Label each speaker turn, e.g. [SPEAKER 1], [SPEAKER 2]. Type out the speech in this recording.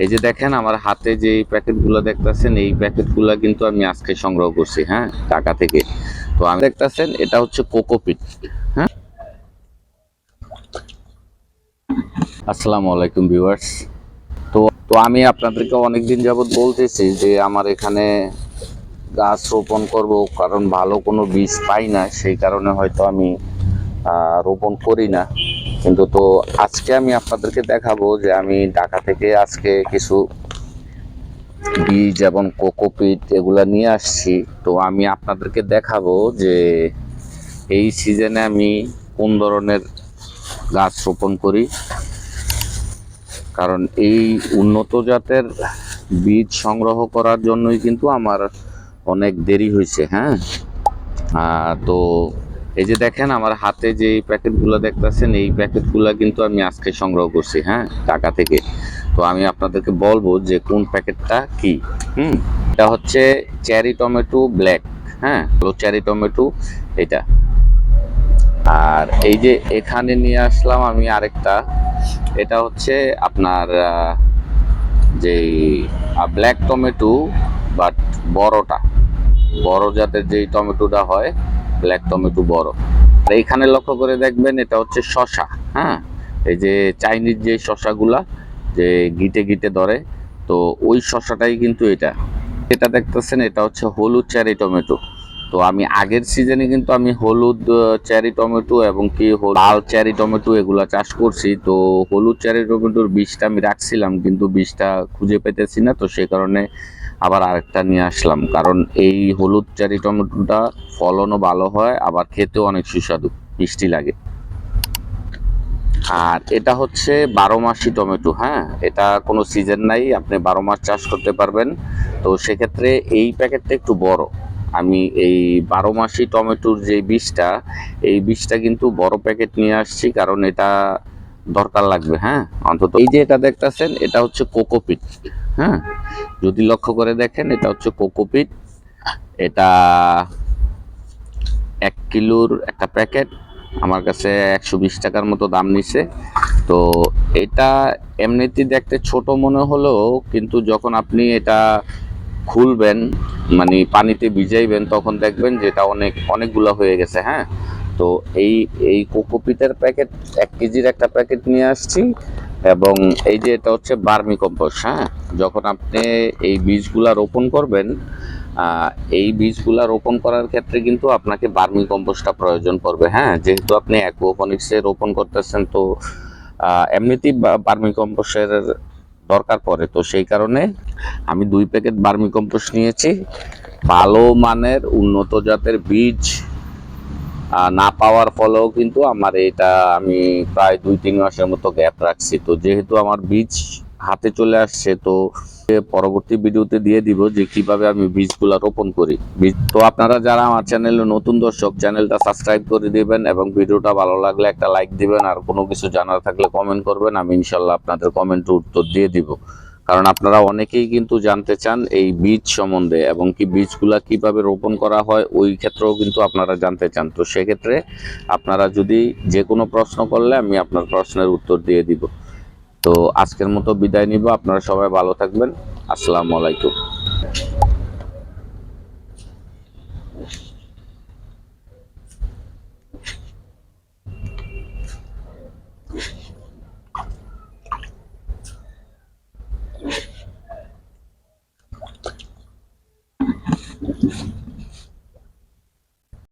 [SPEAKER 1] এই যে দেখেন আমার হাতে যে প্যাকেটগুলো দেখতেছেন, এই প্যাকেটগুলো কিন্তু আমি আজকে সংগ্রহ করছি, হ্যাঁ, ঢাকা থেকে। তো আমি দেখতেছেন এটা হচ্ছে কোকোপিট। হ্যাঁ, আসসালামু আলাইকুম ভিউয়ার্স। তো তো আমি আপনাদেরকে অনেকদিন যাবত বলতেছি যে আমার এখানে গাছ রোপণ করব, কারণ ভালো কোনো বীজ পাই না, সেই কারণে হয়তো আমি রোপণ করি না। কিন্তু তো আজকে আমি আপনাদেরকে দেখাবো যে আমি ঢাকা থেকে আজকে কিছু বীজ এবং কোকোপিট এগুলা নিয়ে আসছি। তো আমি আপনাদেরকে দেখাবো যে এই সিজনে আমি কোন ধরনের গাছ রোপণ করি, কারণ এই উন্নত জাতের বীজ সংগ্রহ করার জন্যই কিন্তু আমার অনেক দেরি হয়েছে। হ্যাঁ, তো এই যে দেখেন আমার হাতে যে প্যাকেটগুলো দেখতেছেন, এই প্যাকেটগুলো কিন্তু আমি আজকে সংগ্রহ করছি, হ্যাঁ, ঢাকা থেকে। তো আমি আপনাদেরকে বলবো যে কোন প্যাকেটটা কি। এটা হচ্ছে চেরি টমেটো ব্ল্যাক। হ্যাঁ, চেরি টমেটো এটা। আর এই যে এখানে নিয়ে আসলাম আমি আরেকটা, এটা হচ্ছে আপনার যেই ব্ল্যাক টমেটো, বাট বড়টা, বড় জাতের যেই টমেটোটা হয়, ব্ল্যাক টমেটো বড়। আর এইখানে লক্ষ্য করে দেখবেন এটা হচ্ছে শসা। হ্যাঁ, এই যে চাইনিজ যে শসাগুলা যে গিটে গিটে ধরে, তো ওই শসাটাই কিন্তু এটা। এটা দেখতেছেন এটা হচ্ছে হলুদ চেরি টমেটো। তো আমি আগের সিজনে কিন্তু আমি হলুদ চেরি টমেটো এবং কি লাল চেরি টমেটো এগুলা চাষ করছি। তো হলুদ চেরি টমেটোর বীজটা আমি রাখছিলাম, কিন্তু বীজটা খুঁজে পেতেছি না, তো সেই কারণে আবার আরেকটা নিয়ে আসলাম। কারণ এই হলুদ চেরি টমেটোটা ফলনও ভালো হয়, আবার খেতেও অনেক সুস্বাদু, মিষ্টি লাগে। আর এটা হচ্ছে 12 মাসি টমেটো। হ্যাঁ, এটা কোনো সিজন নাই, আপনি 12 মাস চাষ করতে পারবেন। তো সেক্ষেত্রে এই প্যাকেটটা একটু বড়। আমি এই 12 মাসি টমেটোর যে বীজটা, এই বীজটা কিন্তু বড় প্যাকেট নিয়ে আসছি, কারণ এটা দরকার লাগবে। হ্যাঁ, অন্তত এই যে এটা দেখতেছেন এটা হচ্ছে কোকোপিট। হ্যাঁ, যদি লক্ষ্য করে দেখেন এটা হচ্ছে কোকোপিট। এটা 1 কিলোর একটা প্যাকেট, আমার কাছে 120 টাকার মতো দাম নিছে। তো এটা এমনিতে দেখতে ছোট মনে হলেও কিন্তু যখন আপনি এটা খুলবেন, মানে পানিতে ভিজাইবেন, তখন দেখবেন যে এটা অনেক অনেকগুলো হয়ে গেছে। হ্যাঁ, তো এই এই কোকোপিটের প্যাকেট 1 কেজির একটা প্যাকেট নিয়ে আসছি। এবং এই যে এটা হচ্ছে বার্মি কম্পোস্ট। হ্যাঁ, যখন আপনি এই বীজগুলা রোপণ করবেন, এই বীজগুলা রোপণ করার ক্ষেত্রে কিন্তু আপনাকে বার্মি কম্পোস্টটা প্রয়োজন পড়বে। হ্যাঁ, যেহেতু আপনি অ্যাকুয়াপনিক্সে রোপণ করতেছেন, তো এমনিতেই বার্মি কম্পোস্টের দরকার পড়ে। তো সেই কারণে আমি 2 প্যাকেট বার্মি কম্পোস্ট নিয়েছি। ভালো মানের উন্নত জাতের বীজ না পাওয়ার ফলেও কিন্তু আমার এটা আমি প্রায় 2-3 মাসের মতো গ্যাপ রাখছি। তো যেহেতু আমার বীজ হাতে চলে আসছে, তো পরবর্তী ভিডিওতে দিয়ে দিব যে কিভাবে আমি বীজগুলা রোপণ করি। বীজ তো আপনারা যারা আমার চ্যানেলে নতুন দর্শক, চ্যানেলটা সাবস্ক্রাইব করে দিবেন এবং ভিডিওটা ভালো লাগলে একটা লাইক দিবেন। আর কোনো কিছু জানার থাকলে কমেন্ট করবেন, আমি ইনশাল্লাহ আপনাদের কমেন্টের উত্তর দিয়ে দিব। কারণ আপনারা অনেকেই কিন্তু জানতে চান এই বীজ সম্বন্ধে, এবং কি বীজগুলা কিভাবে রোপণ করা হয় ওই ক্ষেত্রেও কিন্তু আপনারা জানতে চান। তো সেক্ষেত্রে আপনারা যদি যে কোনো প্রশ্ন করলে আমি আপনার প্রশ্নের উত্তর দিয়ে দিব। তো আজকের মতো বিদায় নিব, আপনারা সবাই ভালো থাকবেন। আসসালামু আলাইকুম।